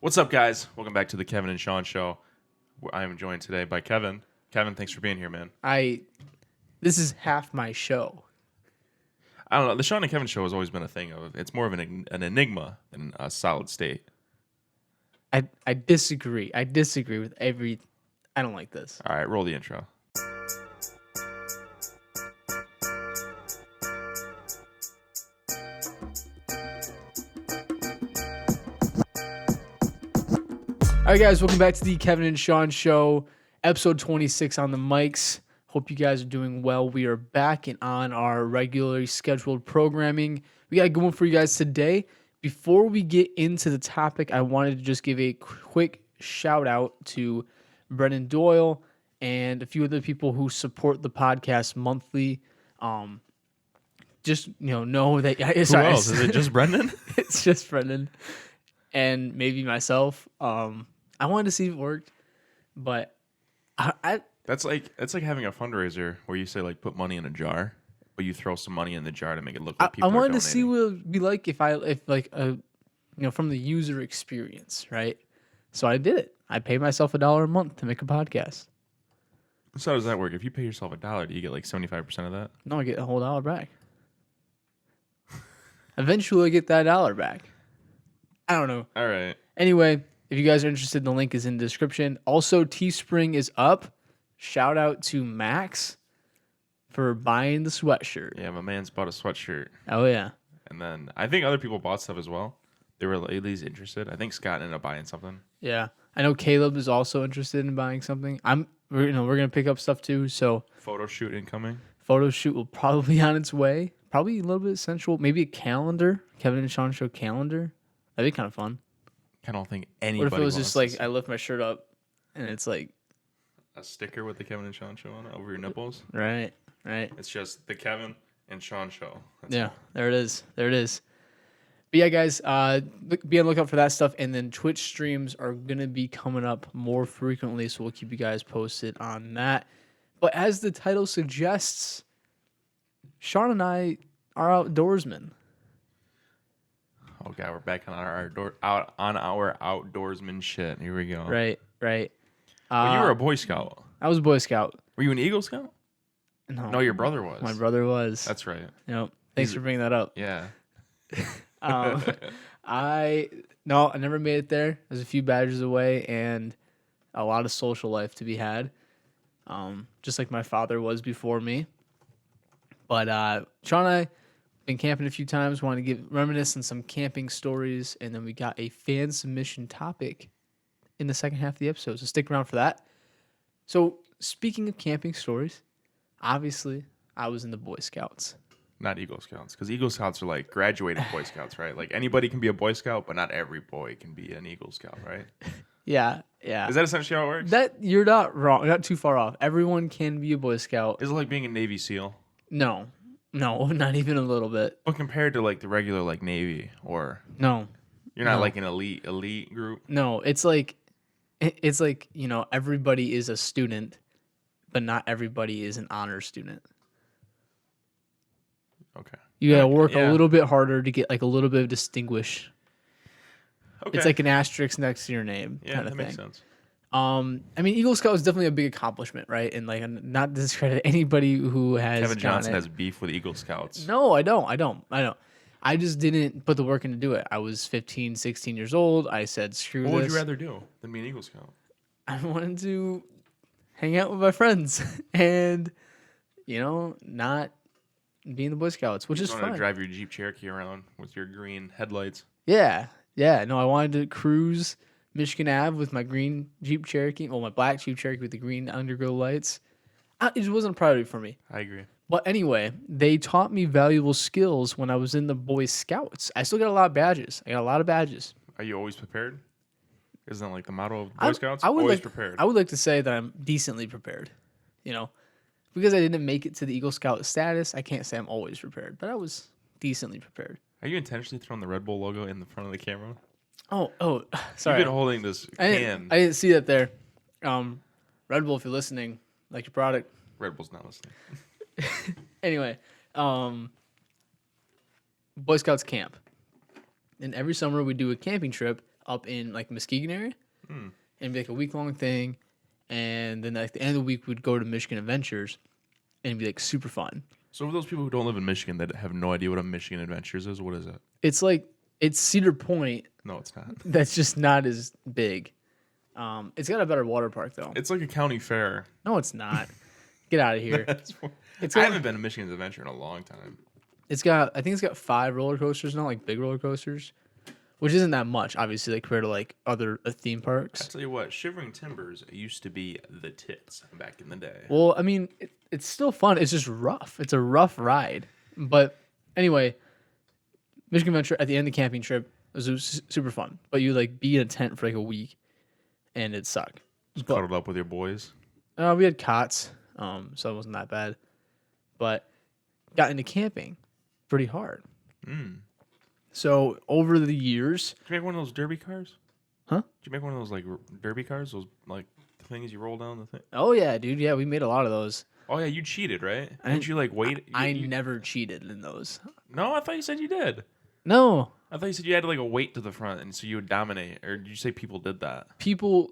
What's up, guys? Welcome back to the Kevin and Shawn Show. I am joined today by Kevin. Kevin, thanks for being here, man. This is half my show. I don't know. The Shawn and Kevin Show has always been a thing of. It's more of an enigma than a solid state. I disagree. I disagree with every. I don't like this. All right, roll the intro. All right, guys, welcome back to the Kevin and Shawn Show, episode 26 on the mics. Hope you guys are doing well. We are back and on our regularly scheduled programming. We got a good one for you guys today. Before we get into the topic, I wanted to just give a quick shout out to Brennan Doyle and a few other people who support the podcast monthly. Just know that. Who else? Is it just Brendan? It's just Brendan and maybe myself. I wanted to see if it worked, but That's like having a fundraiser where you say like put money in a jar, but you throw some money in the jar to make it look like people. I wanted are to see what it would be like if from the user experience, right? So I did it. I paid myself $1 a month to make a podcast. So how does that work? If you pay yourself $1, do you get like 75% of that? No, I get a whole $1 back. Eventually, I get that $1 back. I don't know. All right. Anyway, if you guys are interested, the link is in the description. Also, Teespring is up. Shout out to Max for buying the sweatshirt. Yeah, my man's bought a sweatshirt. Oh, yeah. And then I think other people bought stuff as well. They were at least interested. I think Scott ended up buying something. Yeah. I know Caleb is also interested in buying something. We're gonna pick up stuff too. So Photo shoot incoming. Photo shoot will probably be on its way. Probably a little bit sensual. Maybe a calendar. Kevin and Shawn Show calendar. That'd be kind of fun. I don't think anybody. What if it was wants just to like see I lift my shirt up and it's like a sticker with the Kevin and Shawn Show on it over your nipples? right. It's just the Kevin and Shawn Show. That's Yeah, it. there it is. But yeah, guys, be on the lookout for that stuff. And then Twitch streams are gonna be coming up more frequently, so we'll keep you guys posted on that. But as the title suggests, Shawn and I are outdoorsmen. Oh god, we're back on our outdoorsman shit. Here we go. Right. Well, you were a Boy Scout. I was a Boy Scout. Were you an Eagle Scout? No, your brother was. My brother was. That's right. Thanks for bringing that up. Yeah. I never made it there. There's a few badges away and a lot of social life to be had. Just like my father was before me. But Shawn and I been camping a few times. Want to reminisce on some camping stories, and then we got a fan submission topic in the second half of the episode. So stick around for that. So speaking of camping stories, obviously I was in the Boy Scouts. Not Eagle Scouts, because Eagle Scouts are like graduated Boy Scouts, right? Like anybody can be a Boy Scout, but not every boy can be an Eagle Scout, right? Yeah. Is that essentially how it works? That you're not wrong. You're not too far off. Everyone can be a Boy Scout. Is it like being a Navy SEAL? No, not even a little bit. But compared to like the regular like Navy, or No, you're not like an elite group. no. It's like everybody is a student, but not everybody is an honor student. Okay. You gotta work Yeah. a little bit harder to get like a little bit of distinguish. Okay. It's like an asterisk next to your name, yeah, kind that of makes thing. sense. I mean, Eagle Scout is definitely a big accomplishment, right? And like, not to discredit anybody who has. Kevin Johnson done has beef with Eagle Scouts. No, I don't. I just didn't put the work in to do it. I was 15, 16 years old. I said, screw What this. would you rather do than be an Eagle Scout? I wanted to hang out with my friends and, not be in the Boy Scouts, which is You want fun. to drive your Jeep Cherokee around with your green headlights. Yeah. No, I wanted to cruise Michigan Ave with my green Jeep Cherokee. Well, my black Jeep Cherokee with the green underglow lights. It just wasn't a priority for me. I agree. But anyway, they taught me valuable skills when I was in the Boy Scouts. I still got a lot of badges. Are you always prepared? Isn't that like the motto of Boy Scouts? I would Always like, prepared. I would like to say that I'm decently prepared. Because I didn't make it to the Eagle Scout status, I can't say I'm always prepared, but I was decently prepared. Are you intentionally throwing the Red Bull logo in the front of the camera? Oh, sorry. You've been holding this can. I didn't see that there. Red Bull, if you're listening, like your product. Red Bull's not listening. Anyway, Boy Scouts camp. And every summer we do a camping trip up in like Muskegon area, Hmm. and it'd be like a week-long thing. And then at the end of the week, we'd go to Michigan Adventures, and it'd be like super fun. So for those people who don't live in Michigan that have no idea what a Michigan Adventures is, what is it? It's Cedar Point. No, it's not. That's just not as big. It's got a better water park though. It's like a county fair. No, it's not. Get out of here. I haven't been to Michigan's Adventure in a long time. I think it's got 5 roller coasters now, like big roller coasters, which isn't that much, obviously, like compared to like other theme parks. I tell you what, Shivering Timbers used to be the tits back in the day. Well, I mean, it's still fun. It's just rough. It's a rough ride. But anyway, Michigan Adventure at the end of the camping trip was super fun. But you like be in a tent for like a week, and it sucked. Just cuddled up with your boys. We had cots, so it wasn't that bad. But got into camping pretty hard. So over the years, Did you make one of those derby cars? Huh? Did you make one of those like derby cars? Those like things you roll down the thing? oh yeah, dude, yeah, we made a lot of those. Oh yeah, you cheated, right? Didn't you like wait? I never cheated in those. No, I thought you said you did. No, I thought you said you had like a weight to the front, and so you would dominate. Or did you say people did that?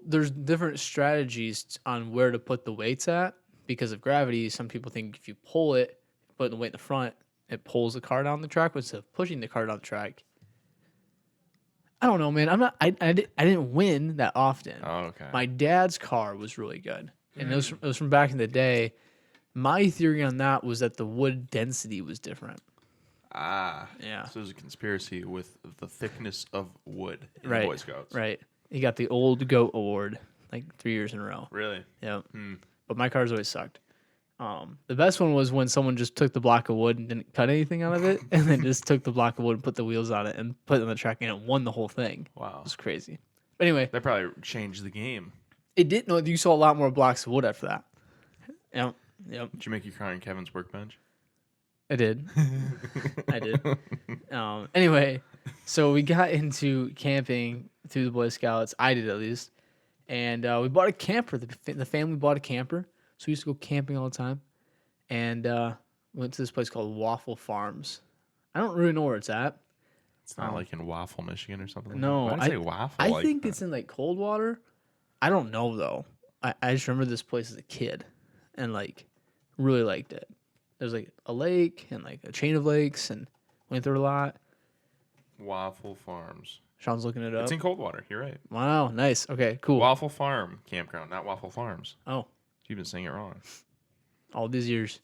there's different strategies on where to put the weights at because of gravity. Some people think if you pull it, put the weight in the front, it pulls the car down the track instead of pushing the car down the track. I don't know, man. I didn't win that often. Oh, okay. My dad's car was really good, and it was from back in the day. My theory on that was that the wood density was different. Ah. Yeah. So there's a conspiracy with the thickness of wood in Right. Boy Scouts. Right. He got the old goat award like 3 years in a row. Really? Yeah. But my cars always sucked. The best one was when someone just took the block of wood and didn't cut anything out of it, and then just took the block of wood and put the wheels on it and put it on the track, and it won the whole thing. Wow. It was crazy. But anyway, That probably changed the game. it did. No, you saw a lot more blocks of wood after that. Yep. Did you make your car on Kevin's workbench? I did. I did. Anyway, so we got into camping through the Boy Scouts. I did at least. And we bought a camper. The family bought a camper. So we used to go camping all the time. And went to this place called Waffle Farms. I don't really know where it's at. It's not like in Waffle, Michigan or something. No, Why did I say Waffle? I like think that? it's in like Coldwater. I don't know though. I just remember this place as a kid and like really liked it. There's like a lake and like a chain of lakes and went through it a lot. Waffle Farms. Sean's looking it up. It's in Coldwater. You're right. Wow, nice. Okay, cool. Waffle Farm Campground, not Waffle Farms. Oh, You've been saying it wrong. all these years.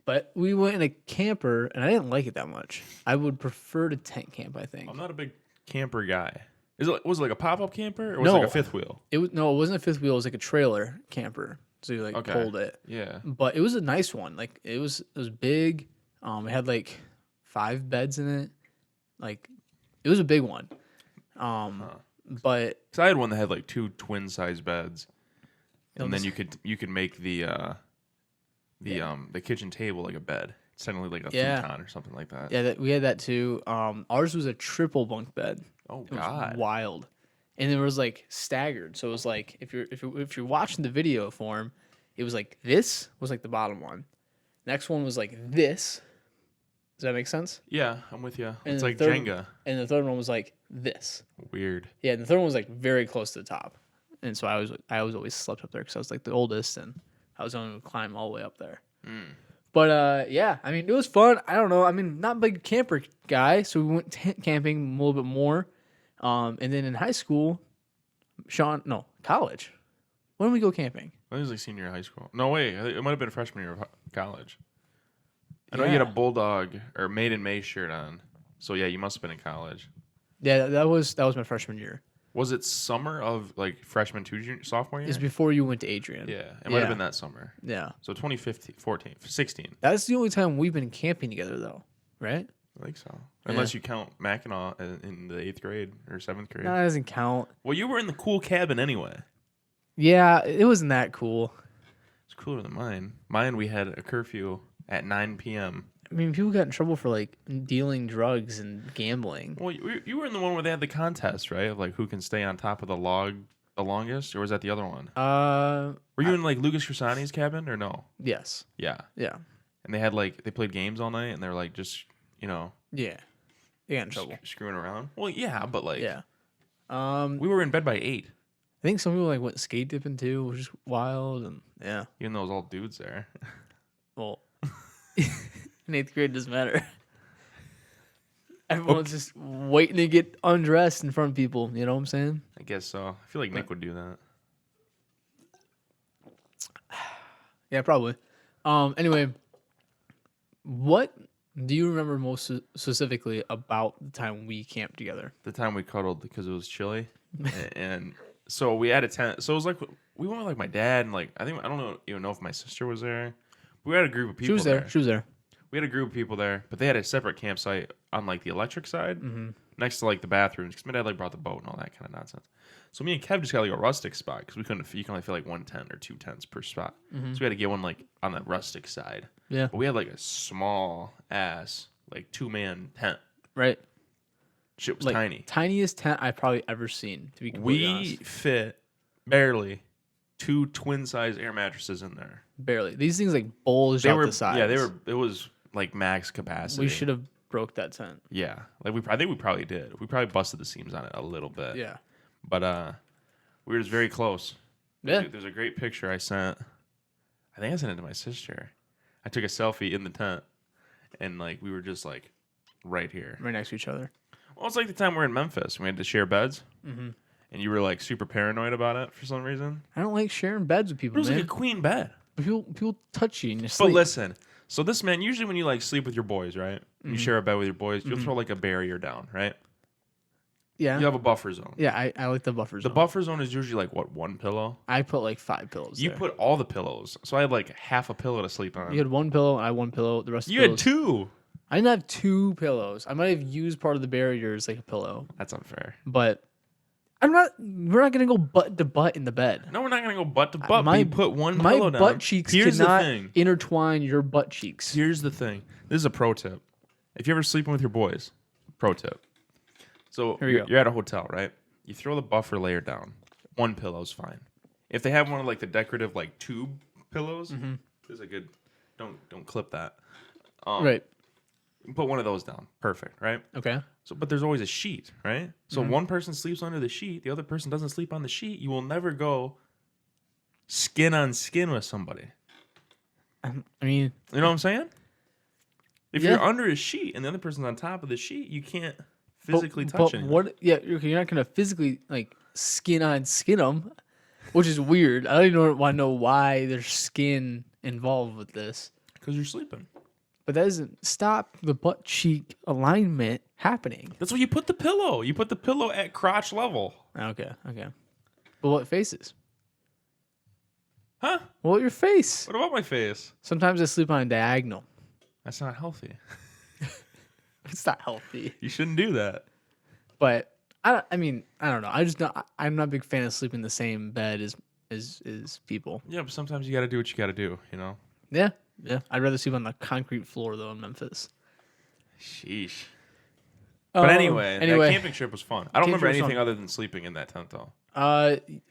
But we went in a camper and I didn't like it that much. I would prefer to tent camp, I think. I'm not a big camper guy. Was it like a pop-up camper or was it No. like a fifth wheel? It wasn't a fifth wheel, it was like a trailer camper. So you like Okay. pulled it. Yeah. But it was a nice one. Like it was big. It had like 5 beds in it. Like it was a big one. But Because I had one that had like 2 twin-size beds, and then you could make the kitchen table like a bed. It's technically like a futon or something like that. yeah, we had that too. Ours was a triple bunk bed. Oh It was God. wild. And it was like staggered. So it was like if you're watching the video form, it was like this was like the bottom one. Next one was like this. Does that make sense? Yeah, I'm with you. And It's the like third- Jenga. And the third one was like this. Weird. Yeah, and the third one was like very close to the top. And so I was always slept up there because I was like the oldest and I was only to climb all the way up there. But yeah, I mean it was fun. I don't know. I mean, not a big camper guy, so we went tent camping a little bit more. And then in high school, college. When did we go camping? I think it was like senior year of high school. No, wait. It might have been freshman year of college. I know you had a Bulldog or Made in May shirt on. So yeah, you must have been in college. Yeah, that was my freshman year. Was it summer of like freshman to sophomore year? It's before you went to Adrian. Yeah, it might have been that summer. Yeah. So 2015, 14, 16. That's the only time we've been camping together though, right? I think so. Unless you count Mackinac in the 8th grade or 7th grade. No, that doesn't count. Well, you were in the cool cabin anyway. Yeah, it wasn't that cool. It's cooler than mine. Mine, we had a curfew at 9 p.m. I mean, people got in trouble for like dealing drugs and gambling. Well, you were in the one where they had the contest, right? Of like who can stay on top of the log the longest, or was that the other one? Were you in like Lucas Crisani's cabin or no? Yes. Yeah. Yeah. And they had like they played games all night, and they were like just Yeah. They got in trouble. screwing around. Well, yeah, but like Yeah. I We were in bed by 8, think some people like went skate dipping too, which is wild. And yeah, even though it was all dudes there. well, in 8th grade doesn't matter. Everyone's just waiting to get undressed in front of people. You know what I'm saying? I guess so. I feel like Nick would do that. Yeah, probably. Anyway, what do you remember most specifically about the time we camped together? The time we cuddled because it was chilly, and so we had a tent. So it was like we went with like my dad and like I don't even know if my sister was there. We had a group of people. She was there. She was there. We had a group of people there, but they had a separate campsite on like the electric side, next to like the bathrooms. Because my dad like brought the boat and all that kind of nonsense. So me and Kev just got like a rustic spot because we couldn't. You can only fit like 1 tent or 2 tents per spot. So we had to get one like on the rustic side. Yeah. But we had like a small ass like 2-man tent. Right. Shit was Like, tiny. Tiniest tent I've probably ever seen. To be completely We honest. fit barely 2 twin size air mattresses in there. Barely. These things like bulged They out were the sides. yeah, they were. It was like max capacity. We should have broke that tent. Yeah, like I think we probably did. We probably busted the seams on it a little bit. Yeah. But we were just very close. Yeah. There's a great picture I sent. I think I sent it to my sister. I took a selfie in the tent, and like we were just like right here. Right next to each other. Well, it's like the time we were in Memphis. We had to share beds, and you were like super paranoid about it for some reason. I don't like sharing beds with It people, was man. like a queen bed. People touch you in your But sleep. listen, so this man, usually when you like sleep with your boys, right? You share a bed with your boys, you'll throw like a barrier down, right? Yeah. You have a buffer zone. Yeah, I like the buffer The zone. buffer zone is usually like what, 1 pillow? I put like 5 pillows You there. put all the pillows. So I had like half a pillow to sleep on. You had 1 pillow, I had 1 pillow. The rest of You the had pillows. 2. I didn't have 2 pillows. I might have used part of the barrier as like a pillow. That's unfair. But we're not gonna go butt to butt in the bed. No, we're not gonna go butt to butt. My- but you put one My pillow down. butt cheeks Here's the cannot thing. intertwine your butt cheeks. Here's the thing. This is a pro tip. If you're ever sleeping with your boys, pro tip. So Here we go. you're at a hotel, right? You throw the buffer layer down. 1 pillow's fine. If they have one of like the decorative like tube pillows, this is a good. Don't clip that. Right. Put one of those down. Perfect, right? Okay. So, but there's always a sheet, right? So one person sleeps under the sheet, the other person doesn't sleep on the sheet. You will never go skin on skin with somebody. I mean, You know what I'm saying? If Yeah. you're under a sheet and the other person's on top of the sheet, you can't physically touch it. what? Yeah, you're not gonna physically like skin on skin them, which is weird. I don't even want to know why there's skin involved with this. Because you're sleeping. But that doesn't stop the butt cheek alignment happening. That's why you put the pillow. You put the pillow at crotch level. Okay. But what faces? Huh? Well, your face. What about my face? Sometimes I sleep on a diagonal. That's not healthy. It's not healthy. You shouldn't do that. But I don't know. I'm not a big fan of sleeping in the same bed as people. Yeah, but sometimes you got to do what you got to do, you know? Yeah. I'd rather sleep on the concrete floor though in Memphis. Sheesh. But anyway, that anyway, camping trip was fun. I don't Camping remember was anything fun. other than sleeping in that tent, though.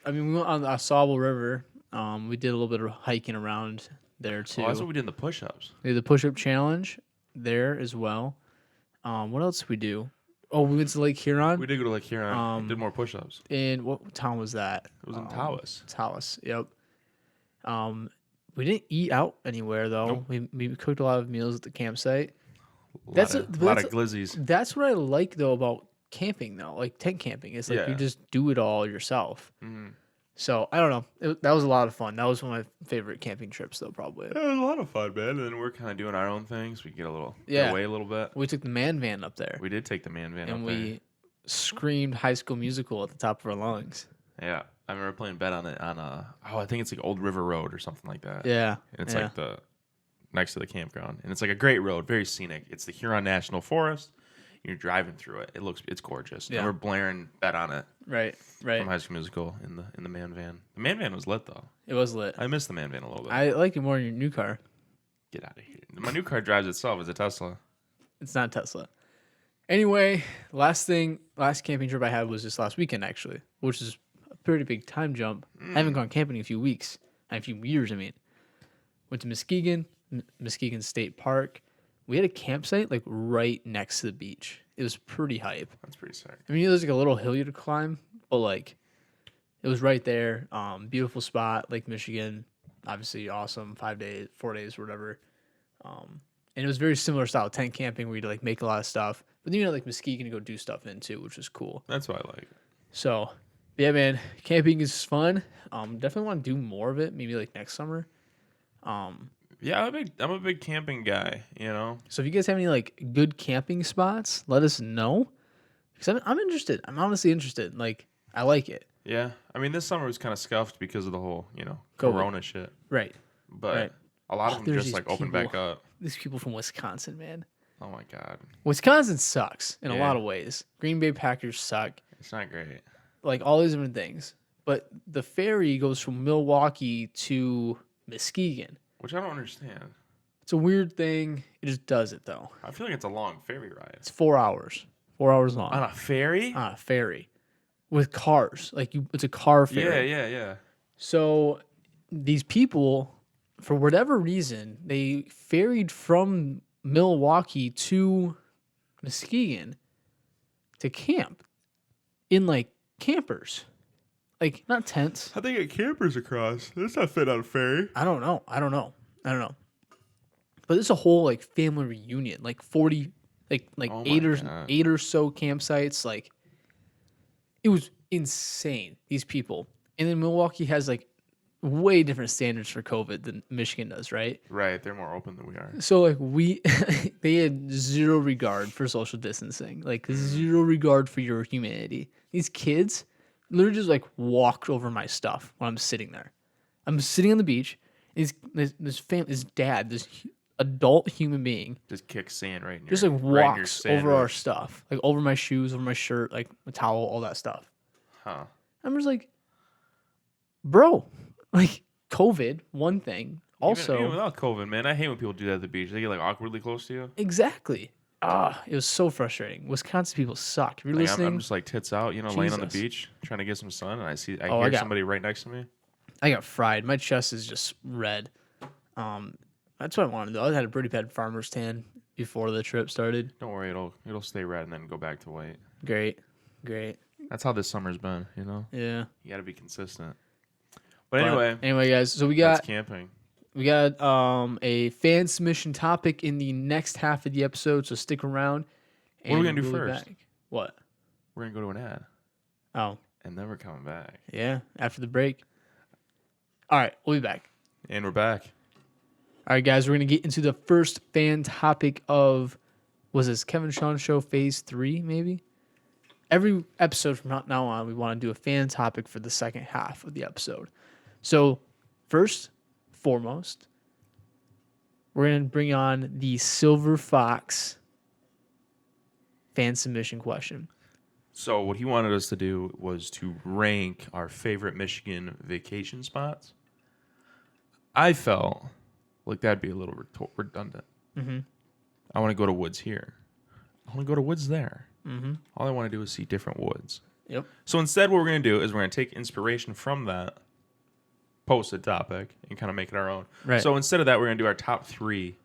we went on the Sawable River. We did a little bit of hiking around there too. Oh, that's what we did in the push-ups. We did the push-up challenge there as well. What else did we do? Oh, we went to Lake Huron. We did go to Lake Huron and did more push-ups. In what town was that? It was in Tawas. Tawas. Yep. We didn't eat out anywhere though. Nope. We cooked a lot of meals at the campsite. A That's lot of glizzies. That's what I like though about camping though, like tent camping. It's like you Yeah. just do it all yourself. Mhm. So I don't know. That was a lot of fun. That was one of my favorite camping trips though, probably. Yeah, it was a lot of fun, man. And then we're kind of doing our own things. We get Yeah. away a little bit. We took the man van up there We did take the man van and up we screamed High School Musical at the top of our lungs. there. Yeah, I remember playing bet on it on I think it's like Old River Road or something like that. Yeah. And it's yeah. like the next to the campground, and it's like a great road, very scenic. It's the Huron National Forest. You're driving through it. It's gorgeous. Yeah. And we're blaring bet on it right. from High School Musical in the man van. The man van was lit though. It was lit. I missed the man van a little bit. I like it more in your new car. Get out of here. My new car drives itself. It's a Tesla. It's not Tesla. Anyway, last camping trip I had was just last weekend actually, which is a pretty big time jump. I haven't gone camping in a few weeks, a few years. I mean, went to Muskegon State Park. We had a campsite like right next to the beach. It was pretty hype. That's pretty sick. I mean, there's like a little hill you to climb, but like it was right there. Beautiful spot, Lake Michigan, obviously awesome. 5 days, 4 days, whatever. And it was very similar style tent camping where you like make a lot of stuff, but then like Muskegon to go do stuff in too, which was cool. That's why I like it. So yeah, man, camping is fun. Definitely want to do more of it. Maybe like next summer. Yeah, I'm a big camping guy. So if you guys have any like good camping spots, let us know. Because I'm interested. I'm honestly interested. Like I like it. Yeah, I mean this summer was kind of scuffed because of the whole COVID. Corona shit. Right. But Right. a lot of them there's just these like opened back up. These people from Wisconsin, man. Oh my god, Wisconsin sucks in a Yeah. lot of ways. Green Bay Packers suck. it's not great. Like all these different things. But the ferry goes from Milwaukee to Muskegon. Which I don't understand. It's a weird thing. It just does it though. I feel like it's a long ferry ride. It's 4 hours. 4 hours long. On a ferry? On a ferry. With cars. It's a car ferry. Yeah. So these people, for whatever reason, they ferried from Milwaukee to Muskegon to camp in like campers. Like not tents. How'd they get campers across? That's not fit on a ferry. I don't know. But it's a whole like family reunion, like 40, like Oh my God. eight or so campsites. Like it was insane. These people, and then Milwaukee has like way different standards for COVID than Michigan does, right? Right, they're more open than we are. So like they had zero regard for social distancing, like zero regard for your humanity. These kids literally just like walked over my stuff when I'm sitting there. I'm sitting on the beach. This dad, this adult human being, Just kick sand right in your just like right in your walks over our sandwich. stuff, like over my shoes, over my shirt, like my towel, all that stuff. Huh. I'm just like, bro, like COVID, one thing. Also, even without COVID, man, I hate when people do that at the beach. They get like awkwardly close to you. exactly. It was so frustrating. Wisconsin people suck. If you're Like, listening, I'm just like tits out, laying on the Jesus. beach, trying to get some sun, and I Oh, I hear got- somebody right next to me. I got fried. My chest is just red. That's what I wanted though. I had a pretty bad farmer's tan before the trip started. Don't worry, it'll stay red and then go back to white. Great. That's how this summer's been, Yeah. You got to be consistent. But anyway, guys, so that's camping. we got a fan submission topic in the next half of the episode, so stick around. What are we gonna do we'll be first? back. What? We're gonna go to an ad, Oh, and then we're coming back, yeah, after the break. All right, we'll be back. and we're back. All right, guys, we're going to get into the first fan topic of, was this Kevin Shawn Show Phase 3, maybe? Every episode from now on, we want to do a fan topic for the second half of the episode. So, first, foremost, we're going to bring on the Silver Fox fan submission question. So what he wanted us to do was to rank our favorite Michigan vacation spots. I felt like that'd be a little redundant. Mm-hmm. I want to go to woods here. I want to go to woods there. Mm-hmm. All I want to do is see different woods. Yep. So instead, what we're going to do is we're going to take inspiration from that posted topic and kind of make it our own. Right. So instead of that, we're going to do our top 3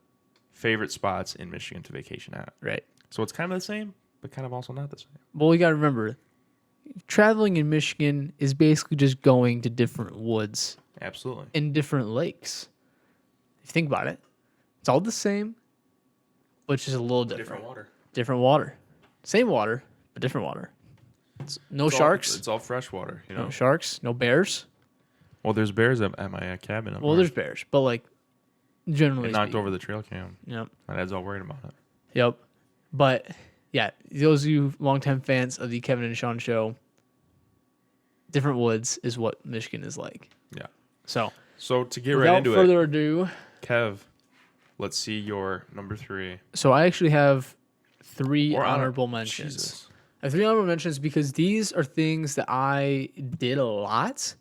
favorite spots in Michigan to vacation at. Right. So it's kind of the same, but kind of also not the same. Well, we got to remember, traveling in Michigan is basically just going to different woods Absolutely. and different lakes. If you think about it, it's all the same, but it's just a little different. Different water. Different water. Same water, but different water. No sharks. It's all fresh water, No sharks. No bears. Well, there's bears at my cabin. Well, there's bears, but like generally It knocked speaking. over the trail cam. Yep. My dad's all worried about it. Yep. But yeah, those of you longtime fans of the Kevin and Shawn Show, different woods is what Michigan is like. Yeah. So to get right without into further it, ado, Kev, let's see your number 3. so I actually have 3 Or honorable mentions. Jesus. I have 3 honorable mentions because these are things that I did a lot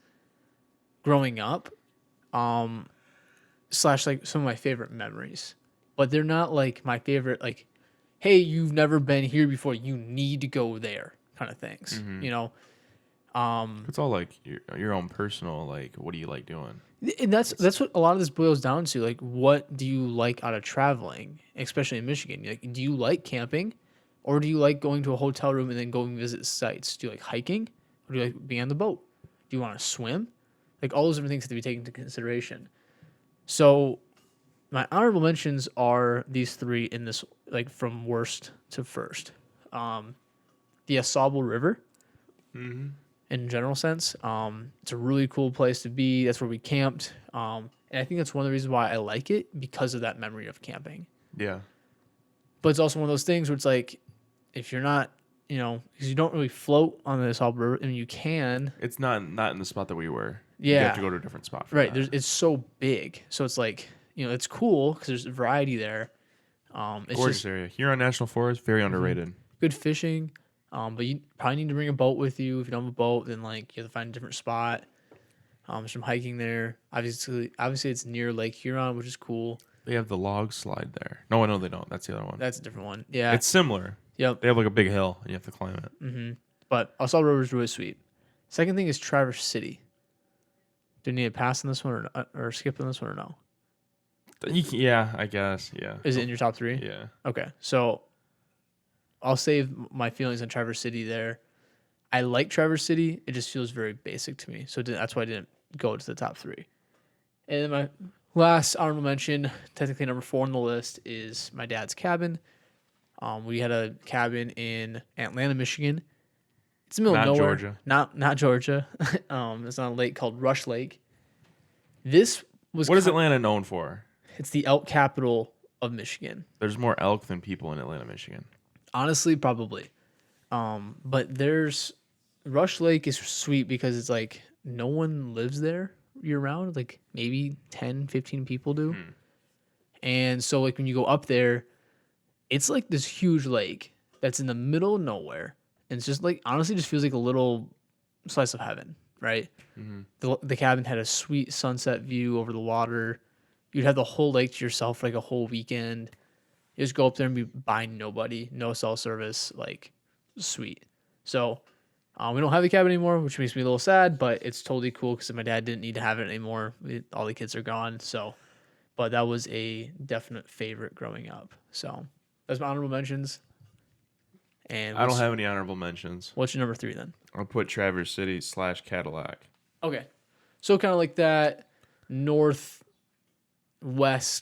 growing up, slash like some of my favorite memories. But they're not like my favorite, like, hey, you've never been here before, you need to go there kind of things. Mm-hmm. You know? It's all like your own personal, like, what do you like doing? And that's what a lot of this boils down to. Like, what do you like out of traveling, especially in Michigan? Like, do you like camping, or do you like going to a hotel room and then going visit sites? Do you like hiking, or Would you like being on the boat? Do you want to swim? Like all those different things have to be taken into consideration. So my honorable mentions are these three in this, like from worst to first. The Asable River, in general sense. It's a really cool place to be. That's where we camped. And I think that's one of the reasons why I like it, because of that memory of camping. Yeah. But it's also one of those things where it's like, if you're not, because you don't really float on the Asable River, and you can. It's not in the spot that we were. Yeah. You have to go to a different spot for Right. that. It's so big. So it's like, it's cool because there's variety there. It's Gorgeous just area. Huron National Forest, very underrated. good fishing. But you probably need to bring a boat with you. If you don't have a boat, then like you have to find a different spot. Some hiking there. Obviously it's near Lake Huron, which is cool. They have the log slide there. No, I know they don't. That's the other one. That's a different one. Yeah. It's similar. Yep. They have like a big hill, and you have to climb it. But Asable River is really sweet. Second thing is Traverse City. Do you need to pass on this one or skip on this one or no? Yeah, I guess. Yeah. Is it in your top three? Yeah. Okay. So I'll save my feelings on Traverse City there. I like Traverse City. It just feels very basic to me. So that's why I didn't go to the top three. And then my last honorable mention, technically number 4 on the list, is my dad's cabin. We had a cabin in Atlanta, Michigan. It's in the middle of nowhere. Georgia. Not Georgia. It's on a lake called Rush Lake. This was What is Atlanta known for? It's the elk capital of Michigan. There's more elk than people in Atlanta, Michigan. Honestly, probably. But Rush Lake is sweet because it's like no one lives there year round. Like maybe 10, 15 people do. And so like when you go up there, it's like this huge lake that's in the middle of nowhere. And it's just like, honestly, just feels like a little slice of heaven, right? The cabin had a sweet sunset view over the water. You'd have the whole lake to yourself for like a whole weekend. You just go up there and be by nobody, no cell service, like sweet. So we don't have the cabin anymore, which makes me a little sad, but it's totally cool because my dad didn't need to have it anymore. All the kids are gone. So, but that was a definite favorite growing up. So that's my honorable mentions. And I don't have any honorable mentions. What's your number 3 then? I'll put Traverse City / Cadillac. Okay. So kind of like that northwest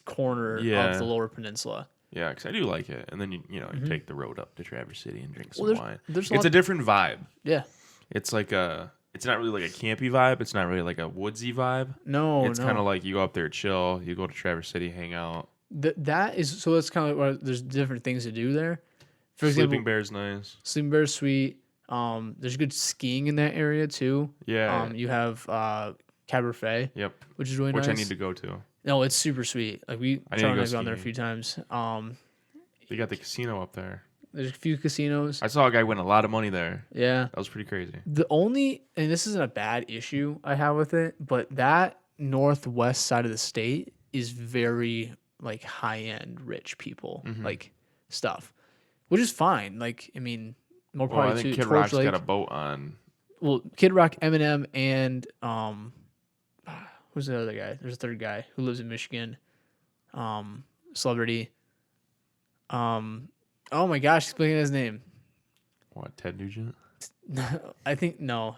corner of the Lower Peninsula. Yeah, because I do like it. And then, you take the road up to Traverse City and drink some wine. It's a different vibe. Yeah. It's like it's not really like a campy vibe. It's not really like a woodsy vibe. No, It's kind of like you go up there, chill. You go to Traverse City, hang out. That's kind of like there's different things to do there. For example, Sleeping Bear's nice. Sleeping Bear's sweet. There's good skiing in that area too. Yeah. You have Cabernet. Yep. Which is really nice. Which I need to go to. No, it's super sweet. Like Charlie and I've gone there a few skiing. times. They got the casino up there. There's a few casinos. I saw a guy win a lot of money there. Yeah. That was pretty crazy. And this isn't a bad issue I have with it, but that northwest side of the state is very like high end rich people, like stuff, which is fine. Like, I mean, more Well, I probably think to Kid Torch Rock's Lake. got a boat on. Well, Kid Rock, Eminem, and who's the other guy? There's a third guy who lives in Michigan. Celebrity. Oh my gosh, he's blanking his name. What, Ted Nugent? I think no.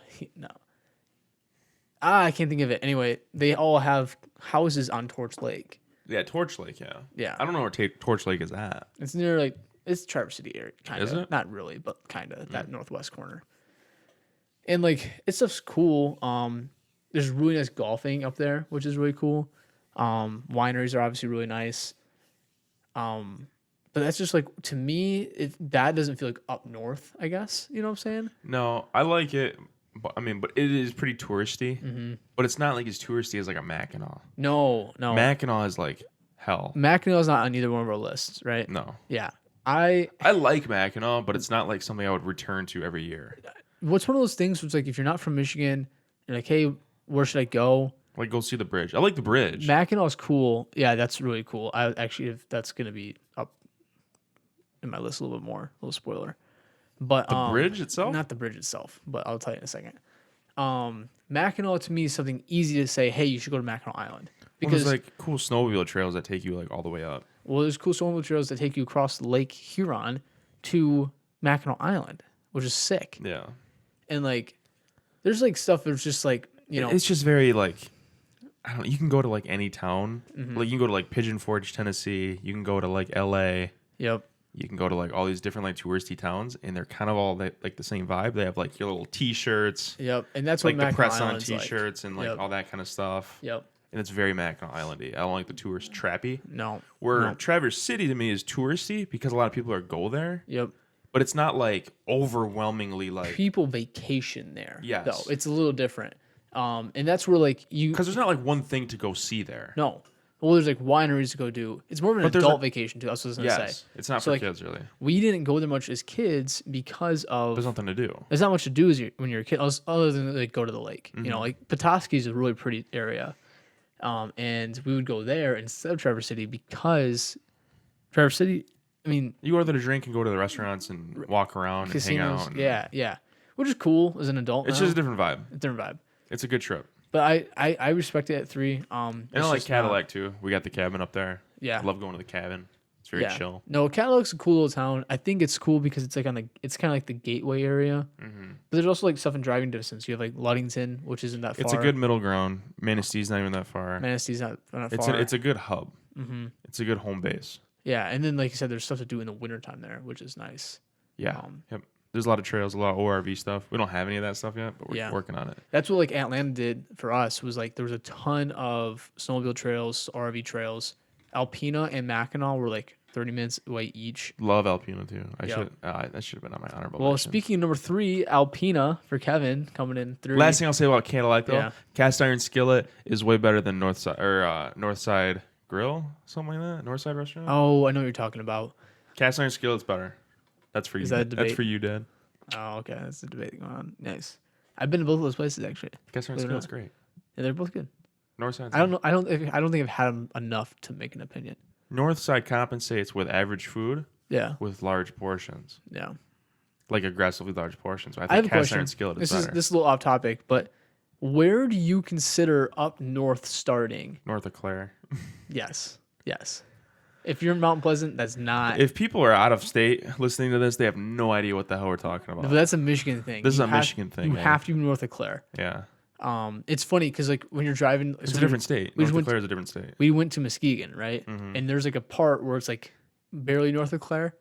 I can't think of it. Anyway, they all have houses on Torch Lake. Yeah, Torch Lake, yeah. Yeah. I don't know where Torch Lake is at. It's near it's Traverse City area, kind of. Is it? Not really, but kind of that northwest corner. And like it's stuff's cool. There's really nice golfing up there, which is really cool. Wineries are obviously really nice. But that's just like, to me, that doesn't feel like up north, I guess. You know what I'm saying? No, I like it. But it is pretty touristy. But it's not like as touristy as like a Mackinac. No. Mackinac is like hell. Mackinac is not on either one of our lists, right? No. Yeah. I like Mackinac, but it's not like something I would return to every year. What's one of those things where it's like, if you're not from Michigan, you're like, hey, where should I go? Like, go see the bridge. I like the bridge. Mackinac's cool. Yeah, that's really cool. I actually, that's going to be up in my list a little bit more. A little spoiler. But the bridge itself? Not the bridge itself, but I'll tell you in a second. Mackinac to me is something easy to say, hey, you should go to Mackinac Island. Because there's like cool snowmobile trails that take you like all the way up. Well, there's cool snowmobile trails that take you across Lake Huron to Mackinac Island, which is sick. Yeah. And like, There's like stuff that's just like, It's just very like, I don't know. You can go to like any town. Mm-hmm. Like you can go to like Pigeon Forge, Tennessee. You can go to like L.A. Yep. You can go to like all these different like touristy towns, and they're kind of all like the same vibe. They have like your little T-shirts. Yep. And that's like what the Mackinac press on Island's T-shirts like. and like Yep. all that kind of stuff. Yep. And it's very Mackinac Islandy. I don't like the tourist trappy. No. Where Traverse City to me is touristy because a lot of people go there. Yep. But it's not like overwhelmingly like People vacation there. Yes. Though. It's a little different. And that's where like because there's not like one thing to go see there. No. Well, there's like wineries to go do. It's more of an adult vacation too. That's what I was gonna say. It's not for kids really. We didn't go there much as kids because of there's nothing to do. There's not much to do when you're a kid, other than like go to the lake. Like Petoskey is a really pretty area, and we would go there instead of Traverse City because Traverse City. I mean, you go there to drink and go to the restaurants and walk around casinos, and hang out. Yeah, which is cool as an adult. It's just a different vibe. It's a different vibe. It's a good trip. But I respect it at 3. And I like Cadillac too. We got the cabin up there. Yeah, I love going to the cabin. It's very chill. No, Cadillac's a cool little town. I think it's cool because it's like it's kind of like the gateway area. Mm-hmm. But there's also like stuff in driving distance. You have like Ludington, which isn't that far. It's a good middle ground. Manastee's not even that far. Manastee's not far. It's a good hub. Mm-hmm. It's a good home base. Yeah, and then like you said, there's stuff to do in the wintertime there, which is nice. Yeah. Yep. There's a lot of trails, a lot of ORV stuff. We don't have any of that stuff yet, but we're working on it. That's what like Atlanta did for us. Was like there was a ton of snowmobile trails, RV trails. Alpena and Mackinac were like 30 minutes away each. Love Alpena too. That should have been on my honorable mention. mention. Speaking of number 3, Alpena for Kevin coming in 3. Last thing I'll say about Cadillac though, cast iron skillet is way better than Northside Grill, something like that. Northside Restaurant. Oh, I know what you're talking about. Cast iron skillet's better. That's for you. That's for you, Dad. Oh, okay. That's the debate going on. Nice. I've been to both of those places actually. Cast iron skillet's great. Yeah, they're both good. Northside. I don't know. I don't think I've had them enough to make an opinion. Northside compensates with average food. Yeah. With large portions. Yeah. Like aggressively large portions. I think cast iron skillet is better. This is a little off topic, but where do you consider up north starting? North of Clare. Yes. If you're in Mount Pleasant, that's not. If people are out of state listening to this, they have no idea what the hell we're talking about. But that's a Michigan thing. This is a Michigan thing. You have to be north of Clare. Yeah. It's funny because like when you're driving, it's a different state. North of Clare is a different state. We went to Muskegon, right? Mm-hmm. And there's like a part where it's like barely north of Clare.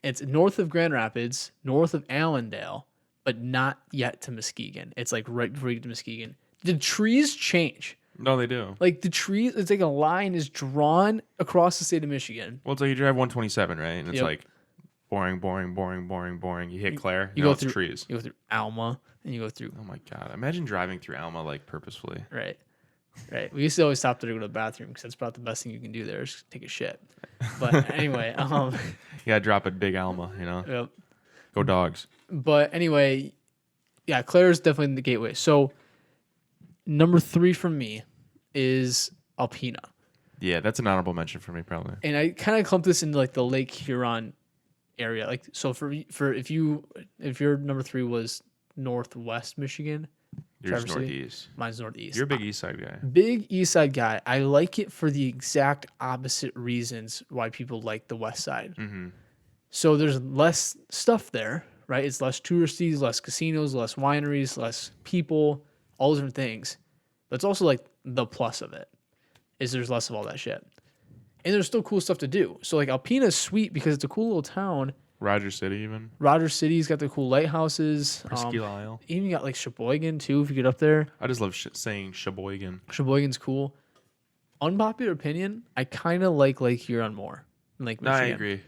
It's north of Grand Rapids, north of Allendale, but not yet to Muskegon. It's like right before you get to Muskegon. The trees change. No, they do. Like the trees, it's like a line is drawn across the state of Michigan. Well, it's like you drive 127, right? And it's like boring. You hit Clare, you go through trees. You go through Alma, and you go through. Oh my God! Imagine driving through Alma like purposefully. Right. We used to always stop there to go to the bathroom because that's about the best thing you can do there is take a shit. But anyway, yeah, drop a big Alma, Yep. Go Dogs. But anyway, yeah, Clare is definitely the gateway. So number 3 for me is Alpena. Yeah, that's an honorable mention for me, probably. And I kind of clump this into like the Lake Huron area. Like, so for if your number 3 was Northwest Michigan, yours Northeast. Mine's Northeast. You're a big East Side guy. Big East Side guy. I like it for the exact opposite reasons why people like the West Side. Mm-hmm. So there's less stuff there, right? It's less touristy, less casinos, less wineries, less people, all those different things. But it's also like the plus of it is there's less of all that shit. And there's still cool stuff to do. So like Alpena is sweet because it's a cool little town. Rogers City even. Rogers City's got the cool lighthouses. Presqu'île Isle. Even you got like Sheboygan too if you get up there. I just love saying Sheboygan. Sheboygan's cool. Unpopular opinion, I kind of like Lake Huron more than Lake Michigan. I agree.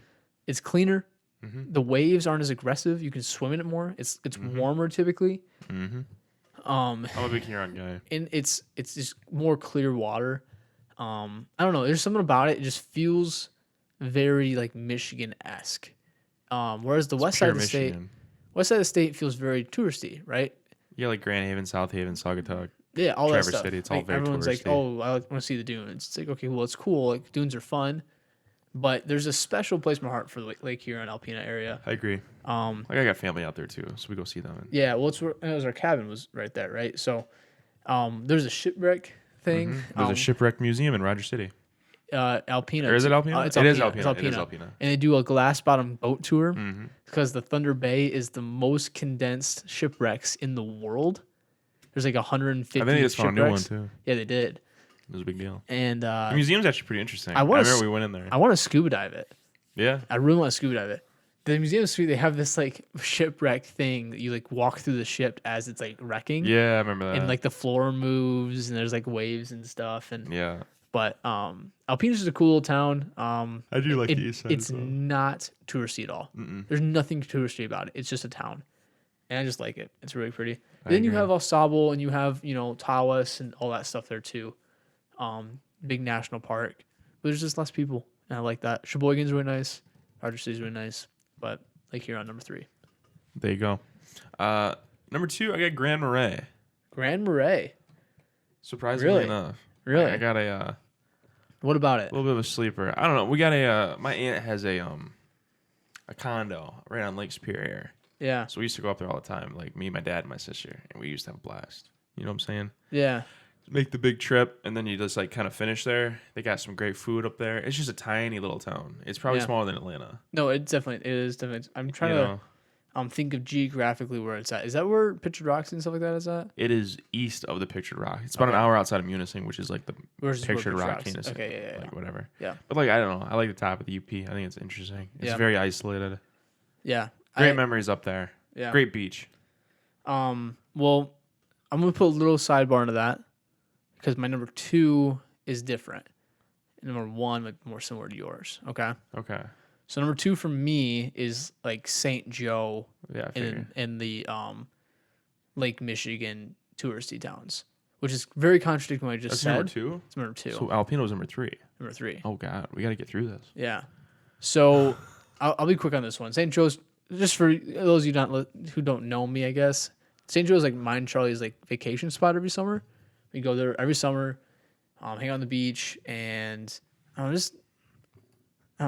It's cleaner. Mm-hmm. The waves aren't as aggressive. You can swim in it more. It's warmer typically. Mm-hmm. I'm a big Huron guy. And it's just more clear water. I don't know. There's something about it. It just feels very like Michigan-esque. Whereas the west side of the state feels very touristy, right? Yeah, like Grand Haven, South Haven, Saugatuck. Yeah, all Traverse that stuff. City. It's all very everyone's touristy. like, oh, I want to see the dunes. It's like, okay, well, it's cool. Like dunes are fun, but there's a special place in my heart for the Lake Huron, Alpena area. I agree. Like I got family out there too, so we go see them. Yeah, well, it was our cabin was right there, right? So, there's a shipwreck thing. Mm-hmm. There's a shipwreck museum in Rogers City. Alpena. Or is it Alpena? It's Alpena. Alpena. It is Alpena. And they do a glass bottom boat tour Mm-hmm. because the Thunder Bay is the most condensed shipwrecks in the world. There's like 150 I think they just found a new one shipwrecks. too. Yeah, they did. It was a big deal. And The museum's actually pretty interesting. I I wanna remember we went in there. I want to scuba dive it. Yeah. I really want to scuba dive it. The museum suite, they have this like shipwreck thing that you like walk through the ship as it's like wrecking. Yeah, I remember that. And like the floor moves and there's like waves and stuff. And yeah. but Alpena's is a cool little town. I do like the east side. It's not touristy at all. There's nothing touristy about it. It's just a town. And I just like it. It's really pretty. Then you agree. have El Sable and you have, Tawas and all that stuff there too. Big national park. But there's just less people. And I like that. Sheboygan's really nice. Rogers City's really nice. But Lake Huron, number 3. There you go. Number 2, I got Grand Marais. Grand Marais. Surprisingly Really? enough. Really? I got a What about it? little bit of a sleeper. I don't know. We got my aunt has a condo right on Lake Superior. Yeah. So we used to go up there all the time, like me, my dad, and my sister, and we used to have a blast. You know what I'm saying? Yeah. Make the big trip, and then you just like kind of finish there. They got some great food up there. It's just a tiny little town. It's probably Yeah. smaller than Atlanta. No, it is definitely. I'm trying You to know, think of geographically where it's at. Is that where Pictured Rocks and stuff like that is at? it is east of the Pictured Rock. It's about an Okay. hour outside of Munising, which is like the Where's Pictured where Rock, Pictured Rocks? Munising, Okay, yeah. like whatever. Yeah. But like I don't know, I like the top of the UP. I think it's interesting. It's Yeah. very isolated. Yeah. Great memories up there. Yeah. Great beach. Well, I'm gonna put a little sidebar into that because my number 2 is different. And number 1 might be more similar to yours. Okay. Okay. So number 2 for me is like St. Joe Yeah. I figured. in the Lake Michigan touristy towns, which is very contradicting what I just That's said. number 2. It's number 2. So Alpino was number 3. Number 3. Oh God, we got to get through this. Yeah. So I'll be quick on this one. St. Joe's, just for those of you who don't know me, I guess, St. Joe's like mine and Charlie's like vacation spot every summer. We go there every summer, hang out on the beach, and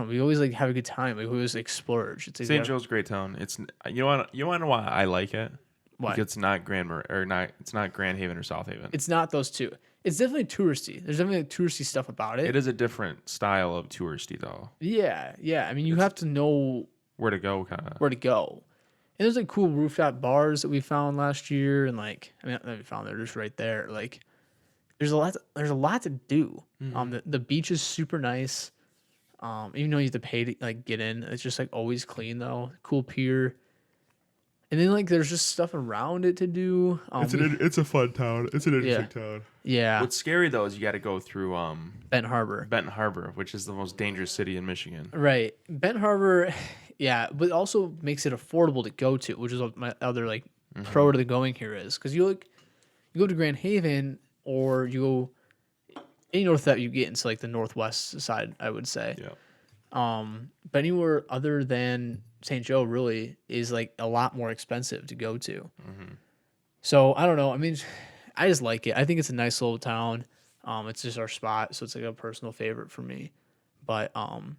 we always like have a good time. Like, we always like splurge. It's like, St. Joe's a great town. It's you want to know why I like it? Why? Because it's not it's not Grand Haven or South Haven. It's not those two. It's definitely touristy. There's definitely like, touristy stuff about it. It is a different style of touristy though. Yeah. I mean, you have to know Where to go, kind of. where to go. And there's like cool rooftop bars that we found last year, and like that we found they're just right there. Like there's a lot to do. The beach is super nice. Even though you have to pay to like get in, it's just like always clean though. Cool pier. And then like there's just stuff around it to do. It's a fun town. It's an interesting town. Yeah. What's scary though is you got to go through Benton Harbor. Benton Harbor, which is the most dangerous city in Michigan. Right. Benton Harbor, yeah, but it also makes it affordable to go to, which is what my other like pro to the going here is. Because you go to Grand Haven or you go any north that you get into like the northwest side, I would say. Yeah. But anywhere other than St. Joe really is like a lot more expensive to go to. So I don't know. I mean, I just like it. I think it's a nice little town. It's just our spot, so it's like a personal favorite for me. But I don't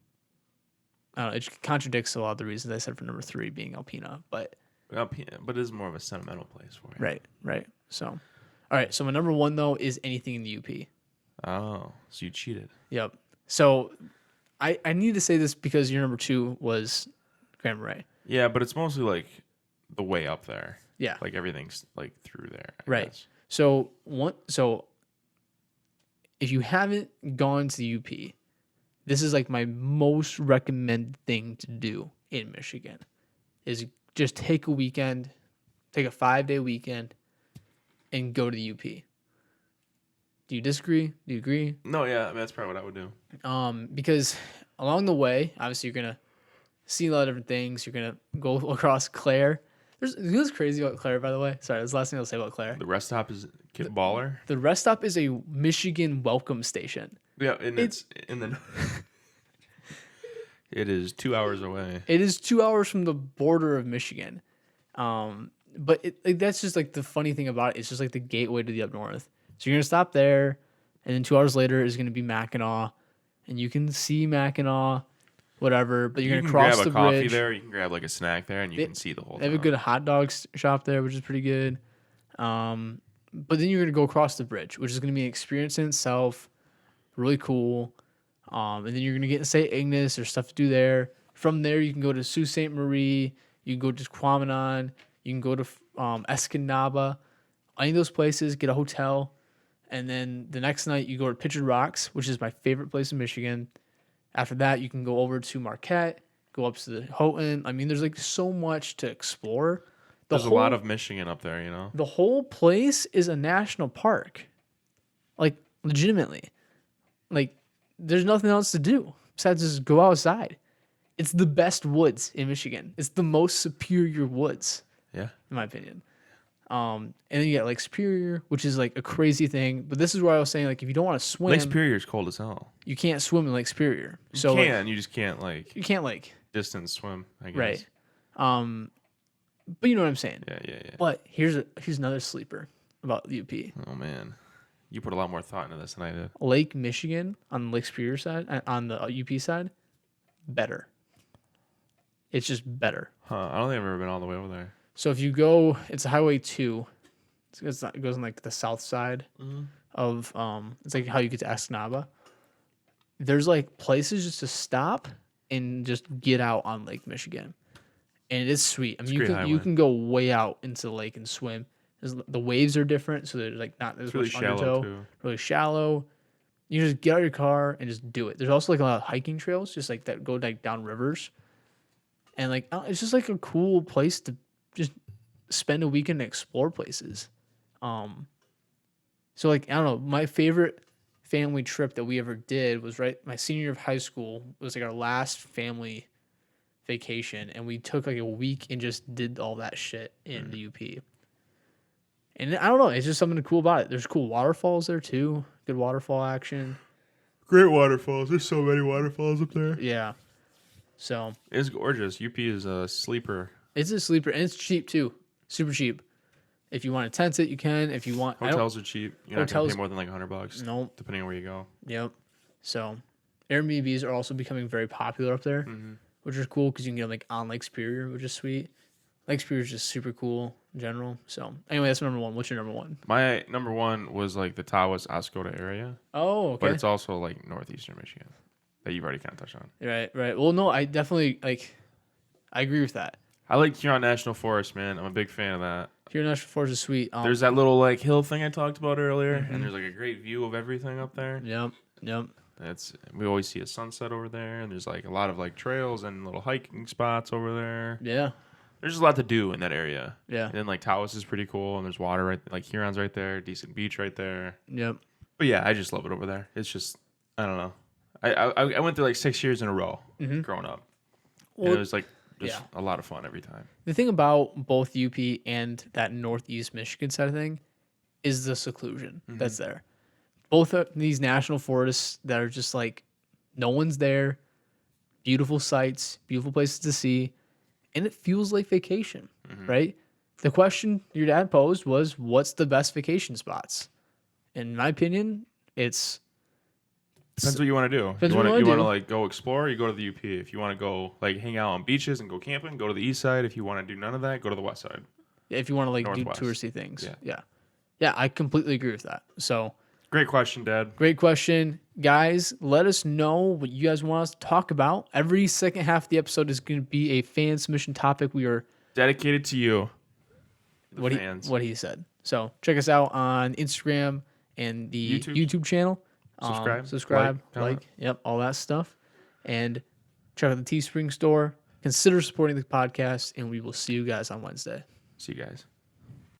know. It contradicts a lot of the reasons I said for number 3 being Alpena. But it is more of a sentimental place for you. right. So, all right. So my number 1 though is anything in the UP. Oh, so you cheated. Yep. So I need to say this because your number 2 was Grand Marais. Yeah, but it's mostly like the way up there. Yeah. Like everything's like through there. I Right. guess. So if you haven't gone to the UP, this is like my most recommended thing to do in Michigan is just take a 5-day weekend and go to the UP. Do you disagree? Do you agree? No, yeah, I mean, that's probably what I would do. Because along the way, obviously you're gonna see a lot of different things. You're gonna go across Clare. What's crazy about Clare, by the way? Sorry, that's the last thing I'll say about Clare. The rest stop is Baller. The rest stop is a Michigan welcome station. Yeah, and it's in the. It is 2 hours away. It is 2 hours from the border of Michigan. But that's just like the funny thing about it. It's just like the gateway to the up north. So you're gonna stop there, and then 2 hours later is gonna be Mackinac, and you can see Mackinac, whatever. But you're gonna cross the bridge. You can grab a coffee there. You can grab like a snack there, and you can see the whole. They have a good hot dog shop there, which is pretty good. But then you're gonna go across the bridge, which is gonna be an experience in itself, really cool. And then you're gonna get to St. Ignace. There's stuff to do there. From there, you can go to Sault Ste. Marie. You can go to Quamanon. You can go to Escanaba. any of those places, get a hotel, and then the next night you go to Pictured Rocks, which is my favorite place in Michigan. After that, you can go over to Marquette, go up to the Houghton. I mean, there's like so much to explore. There's a lot of Michigan up there, you know? The whole place is a national park. Like, legitimately. Like, there's nothing else to do besides just go outside. It's the best woods in Michigan. It's the most superior woods. Yeah. In my opinion. And then you got Lake Superior, which is like a crazy thing. But this is where I was saying, like, if you don't want to swim, Lake Superior is cold as hell. you can't swim in Lake Superior. You can, you just can't you can't like distance swim, I guess. right. But you know what I'm saying. Yeah. But here's another sleeper about the UP. Oh man, you put a lot more thought into this than I did. Lake Michigan on the Lake Superior side, on the UP side, better. It's just better. Huh? I don't think I've ever been all the way over there. So if you go, it's Highway 2. It goes on like the south side of it's like how you get to Escanaba. There's like places just to stop and just get out on Lake Michigan, and it's sweet. I mean, you can go way out into the lake and swim. The waves are different, so they're like not as really much shallow undertow. too. Really shallow. You just get out of your car and just do it. There's also like a lot of hiking trails, just like that go like down rivers, and like it's just like a cool place to just spend a weekend and explore places. So like I don't know, my favorite family trip that we ever did was my senior year of high school. It was like our last family vacation, and we took like a week and just did all that shit in the UP. And I don't know, it's just something cool about it. There's cool waterfalls there too. Good waterfall action. Great waterfalls. There's so many waterfalls up there. Yeah. So it's gorgeous. UP is a sleeper. It's a sleeper, and it's cheap too. Super cheap. If you want to tent it, you can. If you want, hotels are cheap. You're not gonna pay more than like $100. Nope. Depending on where you go. Yep. So Airbnbs are also becoming very popular up there, which is cool because you can get them like on Lake Superior, which is sweet. Lake Superior is just super cool in general. So anyway, that's number one. What's your number one? My number one was like the Tawas Oscoda area. Oh, okay. But it's also like northeastern Michigan that you've already kind of touched on. Right. Well, no, I definitely I agree with that. I like Huron National Forest, man. I'm a big fan of that. Huron National Forest is sweet. There's that little like hill thing I talked about earlier, and there's like a great view of everything up there. Yep. We always see a sunset over there, and there's like a lot of like trails and little hiking spots over there. Yeah. There's just a lot to do in that area. Yeah. And then like Tawas is pretty cool, and there's water like Huron's right there, decent beach right there. Yep. But yeah, I just love it over there. It's just I don't know. I went through like 6 years in a row growing up. Well, and it was like just a lot of fun every time. The thing about both UP and that northeast Michigan side of thing is the seclusion that's there. Both of these national forests that are just like no one's there, beautiful sights, beautiful places to see, and it feels like vacation, right? The question your dad posed was, what's the best vacation spots? In my opinion, it's... Depends what you want to do. Depends you what want to like go explore, you go to the UP. If you want to go like hang out on beaches and go camping, go to the east side. If you want to do none of that, go to the west side. If you want to like Northwest. do touristy things. Yeah, I completely agree with that. So great question, Dad. Great question. Guys, let us know what you guys want us to talk about. Every second half of the episode is going to be a fan submission topic. We are dedicated to you, what he said. So check us out on Instagram and the YouTube channel. Subscribe, like, yep, all that stuff. And check out the Teespring store. Consider supporting the podcast, and we will see you guys on Wednesday. See you guys.